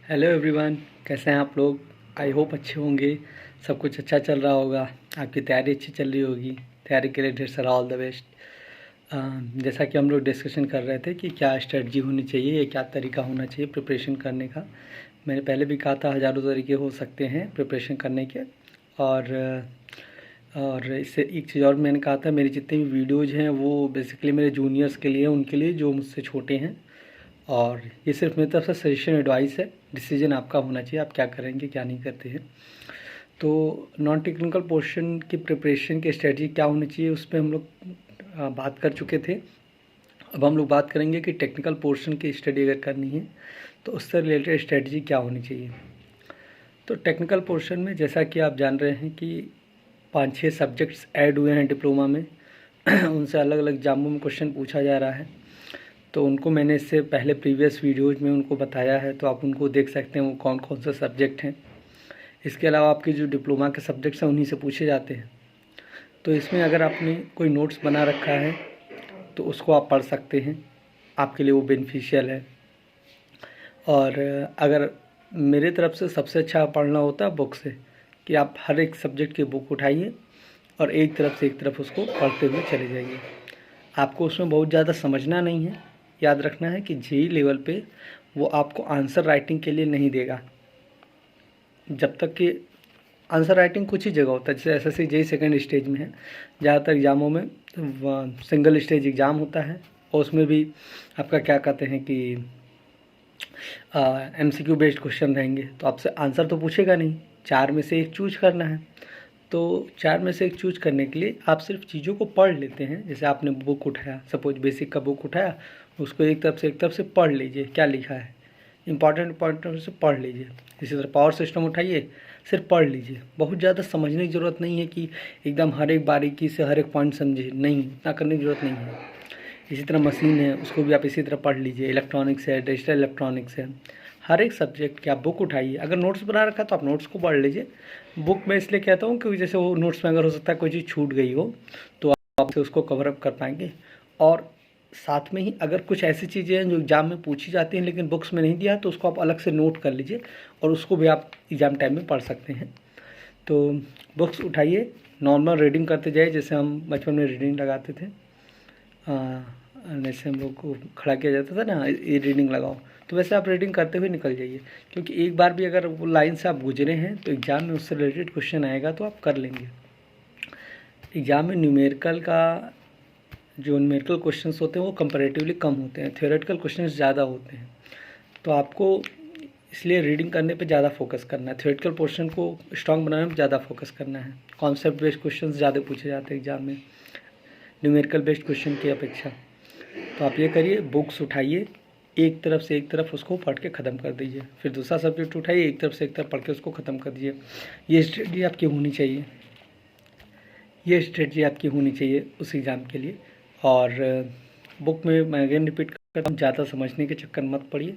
Hello everyone, कैसे हैं आप लोग। आई होप अच्छे होंगे। सब कुछ अच्छा चल रहा होगा। आपकी तैयारी अच्छी चल रही होगी। तैयारी के लिए ढेर सारा ऑल द बेस्ट। जैसा कि हम लोग डिस्कशन कर रहे थे कि क्या स्ट्रेटजी होनी चाहिए या क्या तरीका होना चाहिए प्रिपरेशन करने का। मैंने पहले भी कहा था हज़ारों तरीके हो सकते हैं प्रिपरेशन करने के। और इससे एक चीज़ और मैंने कहा था, मेरी जितनी भी वीडियोज़ हैं वो बेसिकली मेरे जूनियर्स के लिए, उनके लिए जो मुझसे छोटे हैं। और ये सिर्फ मेरी तरफ से सजेशन एडवाइस है। डिसीजन आपका होना चाहिए, आप क्या करेंगे क्या नहीं करते हैं। तो नॉन टेक्निकल पोर्शन की प्रिपरेशन की स्ट्रेटजी क्या होनी चाहिए उस पर हम लोग बात कर चुके थे। अब हम लोग बात करेंगे कि टेक्निकल पोर्शन की स्टडी अगर करनी है तो उससे रिलेटेड स्ट्रेटजी क्या होनी चाहिए। तो टेक्निकल पोर्शन में जैसा कि आप जान रहे हैं कि 5-6 सब्जेक्ट्स ऐड हुए हैं डिप्लोमा में। उनसे अलग अलग एग्जामों में क्वेश्चन पूछा जा रहा है। तो उनको मैंने इससे पहले प्रीवियस वीडियोज़ में उनको बताया है, तो आप उनको देख सकते हैं वो कौन कौन से सब्जेक्ट हैं। इसके अलावा आपके जो डिप्लोमा के सब्जेक्ट्स हैं उन्हीं से पूछे जाते हैं। तो इसमें अगर आपने कोई नोट्स बना रखा है तो उसको आप पढ़ सकते हैं, आपके लिए वो बेनिफिशियल है। और अगर मेरे तरफ से सबसे अच्छा पढ़ना होता है बुक से, कि आप हर एक सब्जेक्ट की बुक उठाइए और एक तरफ से एक तरफ उसको पढ़ते हुए चले जाइए। आपको उसमें बहुत ज़्यादा समझना नहीं है। याद रखना है कि जेई लेवल पे वो आपको आंसर राइटिंग के लिए नहीं देगा। जब तक कि आंसर राइटिंग कुछ ही जगह होता है, जैसे एसएससी जेई सेकंड स्टेज में है। ज़्यादातर एग्ज़ामों में सिंगल स्टेज एग्ज़ाम होता है और उसमें भी आपका क्या कहते हैं कि एमसीक्यू बेस्ड क्वेश्चन रहेंगे। तो आपसे आंसर तो पूछेगा नहीं, 4 में से एक चूज करना है। तो 4 में से एक चूज करने के लिए आप सिर्फ चीज़ों को पढ़ लेते हैं। जैसे आपने बुक उठाया, सपोज बेसिक का बुक उठाया, उसको एक तरफ से पढ़ लीजिए क्या लिखा है। इंपॉर्टेंट से पढ़ लीजिए। इसी तरह पावर सिस्टम उठाइए, सिर्फ पढ़ लीजिए। बहुत ज़्यादा समझने की ज़रूरत नहीं है कि एकदम हर एक बारीकी से हर एक पॉइंट समझिए, नहीं, इतना करने की ज़रूरत नहीं है। इसी तरह मशीन है, उसको भी आप इसी तरह पढ़ लीजिए। इलेक्ट्रॉनिक्स है, डिजिटल इलेक्ट्रॉनिक्स है, हर एक सब्जेक्ट की आप बुक उठाइए। अगर नोट्स बना रखा है तो आप नोट्स को पढ़ लीजिए। बुक में इसलिए कहता हूँ क्योंकि जैसे वो नोट्स में अगर हो सकता है कोई चीज़ छूट गई हो तो आप उसको कवर अप कर पाएंगे। और साथ में ही अगर कुछ ऐसी चीज़ें हैं जो एग्ज़ाम में पूछी जाती हैं लेकिन बुक्स में नहीं दिया तो उसको आप अलग से नोट कर लीजिए और उसको भी आप एग्ज़ाम टाइम में पढ़ सकते हैं। तो बुक्स उठाइए, नॉर्मल रीडिंग करते जाइए, जैसे हम बचपन में रीडिंग लगाते थे। जैसे हम लोग को खड़ा किया जाता था ना, ये रीडिंग लगाओ, तो वैसे आप रीडिंग करते हुए निकल जाइए। क्योंकि एक बार भी अगर वो लाइन से आप गुजरे हैं तो एग्ज़ाम में उससे रिलेटेड क्वेश्चन आएगा तो आप कर लेंगे। एग्ज़ाम में जो न्यूमेरिकल क्वेश्चंस होते हैं वो कंपैरेटिवली कम होते हैं, थ्योरेटिकल क्वेश्चंस ज़्यादा होते हैं। तो आपको इसलिए रीडिंग करने पे ज़्यादा फोकस करना है, थ्योरेटिकल पोर्शन को स्ट्रॉन्ग बनाने में ज़्यादा फोकस करना है। कॉन्सेप्ट बेस्ड क्वेश्चंस ज़्यादा पूछे जाते हैं एग्ज़ाम में न्यूमेरिकल बेस्ड क्वेश्चन की अपेक्षा। तो आप ये करिए, बुक्स उठाइए, एक तरफ से एक तरफ उसको पढ़ के ख़त्म कर दीजिए। फिर दूसरा सब्जेक्ट उठाइए, एक तरफ से एक तरफ पढ़ के उसको ख़त्म कर दीजिए। ये स्ट्रेटजी आपकी होनी चाहिए, ये स्ट्रेटजी आपकी होनी चाहिए उस एग्ज़ाम के लिए। और बुक में मैं अगेन रिपीट करता हूँ, ज़्यादा समझने के चक्कर मत पड़िए।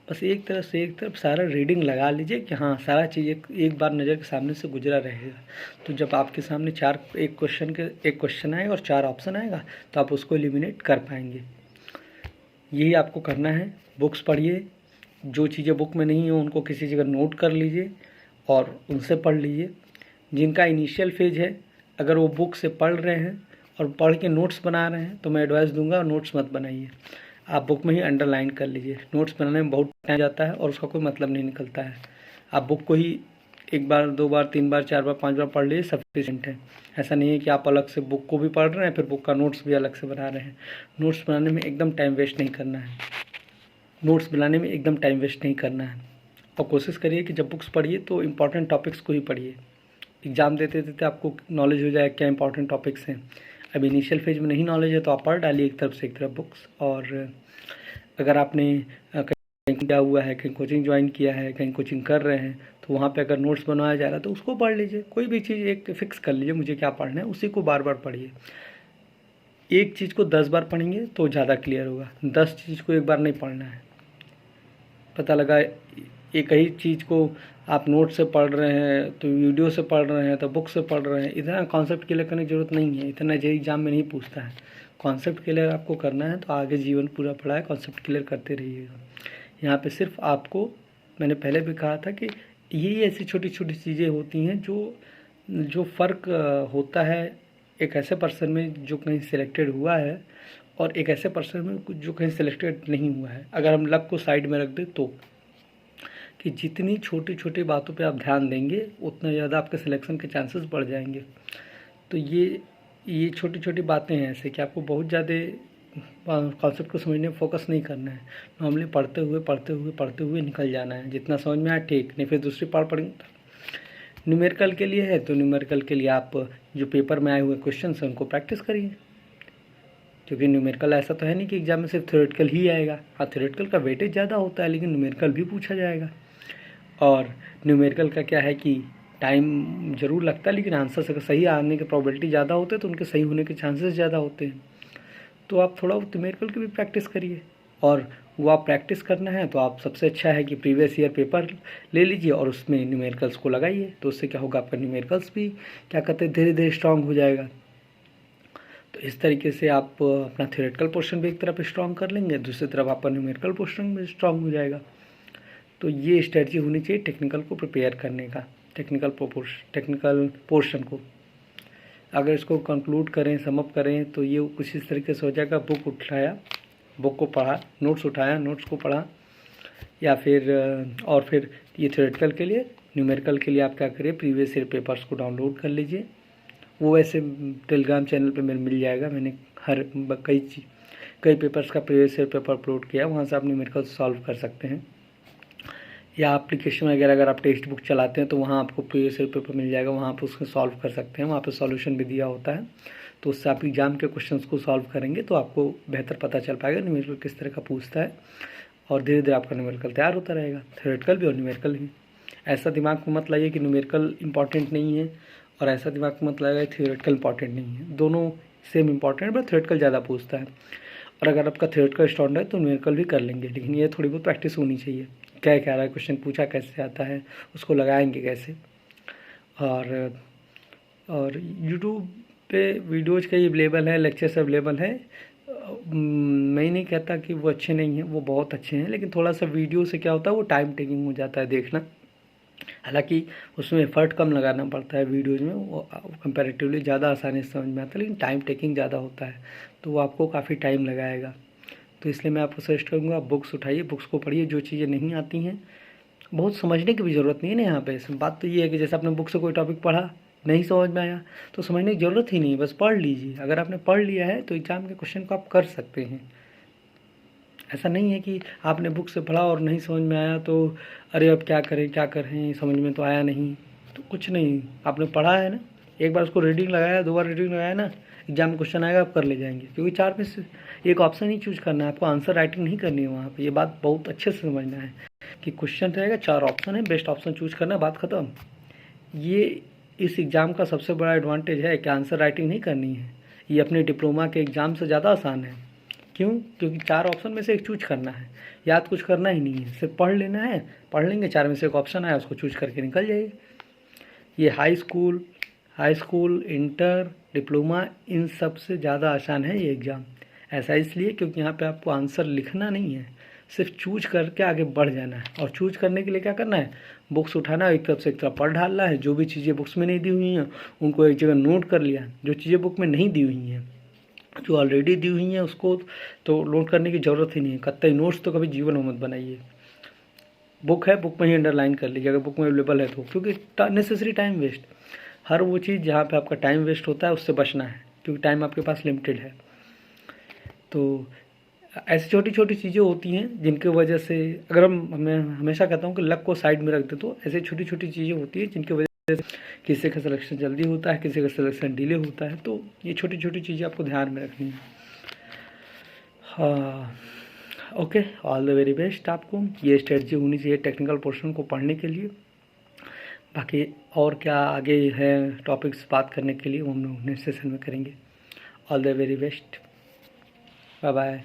बस एक तरफ से एक तरफ सारा रीडिंग लगा लीजिए कि हाँ सारा चीज़ एक बार नज़र के सामने से गुजरा रहेगा। तो जब आपके सामने एक क्वेश्चन आएगा और 4 ऑप्शन आएगा तो आप उसको एलिमिनेट कर पाएंगे। यही आपको करना है। बुक्स पढ़िए, जो चीज़ें बुक में नहीं हो उनको किसी जगह नोट कर लीजिए और उनसे पढ़ लीजिए। जिनका इनिशियल फेज है, अगर वो बुक से पढ़ रहे हैं और पढ़ के नोट्स बना रहे हैं तो मैं एडवाइस दूंगा नोट्स मत बनाइए, आप बुक में ही अंडरलाइन कर लीजिए। नोट्स बनाने में बहुत टाइम जाता है और उसका कोई मतलब नहीं निकलता है। आप बुक को ही 1 बार 2 बार 3 बार 4 बार 5 बार पढ़ लीजिए, सफिशिएंट है। ऐसा नहीं है कि आप अलग से बुक को भी पढ़ रहे हैं फिर बुक का नोट्स भी अलग से बना रहे हैं। नोट्स बनाने में एकदम टाइम वेस्ट नहीं करना है, नोट्स बनाने में एकदम टाइम वेस्ट नहीं करना है। और कोशिश करिए कि जब बुक्स पढ़िए तो इम्पॉर्टेंट टॉपिक्स को ही पढ़िए। एग्ज़ाम देते देते आपको नॉलेज हो जाए क्या इंपॉर्टेंट टॉपिक्स हैं। अब इनिशियल फेज में नहीं नॉलेज है तो आप पढ़ डालिए एक तरफ से एक तरफ बुक्स। और अगर आपने कहीं किया हुआ है, कहीं कोचिंग ज्वाइन किया है, कहीं कोचिंग कर रहे हैं तो वहाँ पे अगर नोट्स बनवाया जा रहा है तो उसको पढ़ लीजिए। कोई भी चीज़ एक फिक्स कर लीजिए मुझे क्या पढ़ना है, उसी को बार बार पढ़िए। एक चीज़ को 10 बार पढ़ेंगे तो ज़्यादा क्लियर होगा, 10 चीज़ को एक बार नहीं पढ़ना है। पता लगा एक ही चीज़ को आप नोट से पढ़ रहे हैं तो वीडियो से पढ़ रहे हैं तो बुक से पढ़ रहे हैं, इतना कॉन्सेप्ट क्लियर करने की ज़रूरत नहीं है। इतना जेईई एग्जाम में नहीं पूछता है। कॉन्सेप्ट क्लियर आपको करना है तो आगे जीवन पूरा पड़ा है, कॉन्सेप्ट क्लियर करते रहिएगा। यहाँ पे सिर्फ आपको मैंने पहले भी कहा था कि यही ऐसी छोटी छोटी चीज़ें होती हैं जो फ़र्क होता है एक ऐसे पर्सन में जो कहीं सिलेक्टेड हुआ है और एक ऐसे पर्सन में जो कहीं सिलेक्टेड नहीं हुआ है। अगर हम लक को साइड में रख दें तो, कि जितनी छोटी छोटी बातों पे आप ध्यान देंगे उतना ज़्यादा आपके सिलेक्शन के चांसेस बढ़ जाएंगे। तो ये छोटी छोटी बातें हैं ऐसे कि आपको बहुत ज़्यादा कॉन्सेप्ट को समझने में फोकस नहीं करना है। नॉर्मली पढ़ते हुए निकल जाना है। जितना समझ में आया ठीक, नहीं फिर दूसरी पार्ट पढ़ेंगे। न्यूमेरिकल के लिए है तो न्यूमेरिकल के लिए आप जो पेपर में आए हुए क्वेश्चन हैं उनको प्रैक्टिस करिए, क्योंकि न्यूमेरिकल ऐसा तो है नहीं कि एग्जाम में सिर्फ थ्योरेटिकल ही आएगा। हाँ, थ्योरेटिकल का वेटेज ज़्यादा होता है लेकिन न्यूमेरिकल भी पूछा जाएगा। और न्यूमेरिकल का क्या है कि टाइम ज़रूर लगता है लेकिन आंसर से सही आने की प्रोबेबिलिटी ज़्यादा होते हैं, तो उनके सही होने के चांसेस ज़्यादा होते हैं। तो आप थोड़ा न्यूमेरिकल की भी प्रैक्टिस करिए, और वो आप प्रैक्टिस करना है तो आप सबसे अच्छा है कि प्रीवियस ईयर पेपर ले लीजिए और उसमें न्यूमेरिकल्स को लगाइए। तो उससे क्या होगा, आपका न्यूमेरिकल्स भी क्या कहते हैं धीरे धीरे स्ट्रांग हो जाएगा। तो इस तरीके से आप अपना थ्योरेटिकल पोर्शन भी एक तरफ स्ट्रांग कर लेंगे, दूसरी तरफ आपका न्यूमेरिकल पोर्शन भी स्ट्रांग हो जाएगा। तो ये स्ट्रेटजी होनी चाहिए टेक्निकल को प्रिपेयर करने का, टेक्निकल पोर्शन को। अगर इसको कंक्लूड करें, समअप करें तो ये कुछ इस तरीके से हो जाएगा। बुक उठाया, बुक को पढ़ा, नोट्स उठाया, नोट्स को पढ़ा, या फिर और फिर ये थ्योरेटिकल के लिए। न्यूमेरिकल के लिए आप क्या करिए, प्रीवियस ईयर पेपर्स को डाउनलोड कर लीजिए। वो वैसे टेलीग्राम चैनल पे मिल जाएगा। मैंने कई पेपर्स का प्रीवियस ईयर पेपर अपलोड किया, वहाँ से आप न्यूमेरिकल सॉल्व कर सकते हैं। या एप्लीकेशन वगैरह अगर आप टेक्स्ट बुक चलाते हैं तो वहाँ आपको प्रीवियस ईयर पेपर मिल जाएगा, वहाँ पर उसको सॉल्व कर सकते हैं। वहाँ पे सॉल्यूशन भी दिया होता है, तो उससे आप एग्जाम के क्वेश्चंस को सॉल्व करेंगे तो आपको बेहतर पता चल पाएगा न्यूमेरिकल किस तरह का पूछता है, और धीरे धीरे आपका न्यूमेरिकल तैयार होता रहेगा, थ्योरेटिकल भी और न्यूमेरिकल भी। ऐसा दिमाग में मत लाइए कि न्यूमेरिकल इंपॉर्टेंट नहीं है, और ऐसा दिमाग में मत लाइए थ्योरेटिकल इंपॉर्टेंट नहीं है। दोनों सेम इंपॉर्टेंट है, बट थ्योरेटिकल ज़्यादा पूछता है। और अगर आपका थ्योरेटिकल स्ट्रॉन्ग है तो न्यूमेरिकल भी कर लेंगे, लेकिन ये थोड़ी बहुत प्रैक्टिस होनी चाहिए। क्या कह रहा है क्वेश्चन, पूछा कैसे आता है, उसको लगाएंगे कैसे। और यूट्यूब पे वीडियोज़ कई अवेलेबल है, लेक्चर्स अवेलेबल हैं। मैं नहीं कहता कि वो अच्छे नहीं हैं, वो बहुत अच्छे हैं, लेकिन थोड़ा सा वीडियो से क्या होता है वो टाइम टेकिंग हो जाता है देखना। हालांकि उसमें एफर्ट कम लगाना पड़ता है, वीडियोज़ में वो कंपैरेटिवली ज़्यादा आसानी से समझ में आता है, लेकिन टाइम टेकिंग ज़्यादा होता है, तो वो आपको काफ़ी टाइम लगाएगा। तो इसलिए मैं आपको सजेस्ट करूँगा, बुक्स उठाइए, बुक्स को पढ़िए। जो चीज़ें नहीं आती हैं, बहुत समझने की भी ज़रूरत नहीं है ना यहाँ पे। बात तो ये है कि जैसे आपने बुक से कोई टॉपिक पढ़ा, नहीं समझ में आया तो समझने की ज़रूरत ही नहीं, बस पढ़ लीजिए। अगर आपने पढ़ लिया है तो एग्ज़ाम के क्वेश्चन को आप कर सकते हैं। ऐसा नहीं है कि आपने बुक से पढ़ा और नहीं समझ में आया तो अरे अब क्या करें, समझ में तो आया नहीं। तो कुछ नहीं, आपने पढ़ा है ना, एक बार उसको रीडिंग लगाया, 2 बार रीडिंग लगाया ना, एग्जाम में क्वेश्चन आएगा आप कर ले जाएंगे। क्योंकि 4 में से एक ऑप्शन ही चूज करना है, आपको आंसर राइटिंग नहीं करनी है वहाँ पे। ये बात बहुत अच्छे से समझना है कि क्वेश्चन रहेगा, 4 ऑप्शन है, बेस्ट ऑप्शन चूज करना है, बात खत्म। ये इस एग्ज़ाम का सबसे बड़ा एडवांटेज है कि आंसर राइटिंग नहीं करनी है। ये अपने डिप्लोमा के एग्ज़ाम से ज़्यादा आसान है। क्यों? क्योंकि 4 ऑप्शन में से एक चूज करना है, याद कुछ करना ही नहीं है, सिर्फ पढ़ लेना है। पढ़ लेंगे, 4 में से एक ऑप्शन आया उसको चूज करके निकल जाइए। ये हाई स्कूल, इंटर, डिप्लोमा, इन सब से ज़्यादा आसान है ये एग्ज़ाम। ऐसा इसलिए क्योंकि यहाँ पे आपको आंसर लिखना नहीं है, सिर्फ चूज करके आगे बढ़ जाना है। और चूज करने के लिए क्या करना है, बुक्स उठाना, एक तरफ से एक तरफ पढ़ डालना है। जो भी चीज़ें बुक्स में नहीं दी हुई हैं उनको एक जगह नोट कर लिया। जो चीज़ें बुक में नहीं दी हुई हैं, जो ऑलरेडी दी हुई हैं, उसको तो नोट करने की ज़रूरत ही नहीं है। कतई नोट्स तो कभी जीवन में मत बनाइए। बुक है, बुक में ही अंडरलाइन कर लीजिए अगर बुक में अवेलेबल है तो, क्योंकि नेसेसरी टाइम वेस्ट, हर वो चीज़ जहाँ पे आपका टाइम वेस्ट होता है उससे बचना है, क्योंकि टाइम आपके पास लिमिटेड है। तो ऐसी छोटी छोटी चीज़ें होती हैं जिनकी वजह से, अगर मैं हमेशा कहता हूँ कि लक को साइड में रख दे, तो ऐसी छोटी छोटी चीज़ें होती हैं जिनकी वजह से किसी का सिलेक्शन जल्दी होता है, किसी का सिलेक्शन डिले होता है। तो ये छोटी छोटी चीज़ें आपको ध्यान में रखनी है। हाँ, okay, all the very best. आपको ये स्ट्रेटजी होनी चाहिए टेक्निकल पोर्शन को पढ़ने के लिए। बाकी और क्या आगे है टॉपिक्स बात करने के लिए, वो हम लोग नेक्स्ट सेशन में करेंगे। All the very best, bye bye.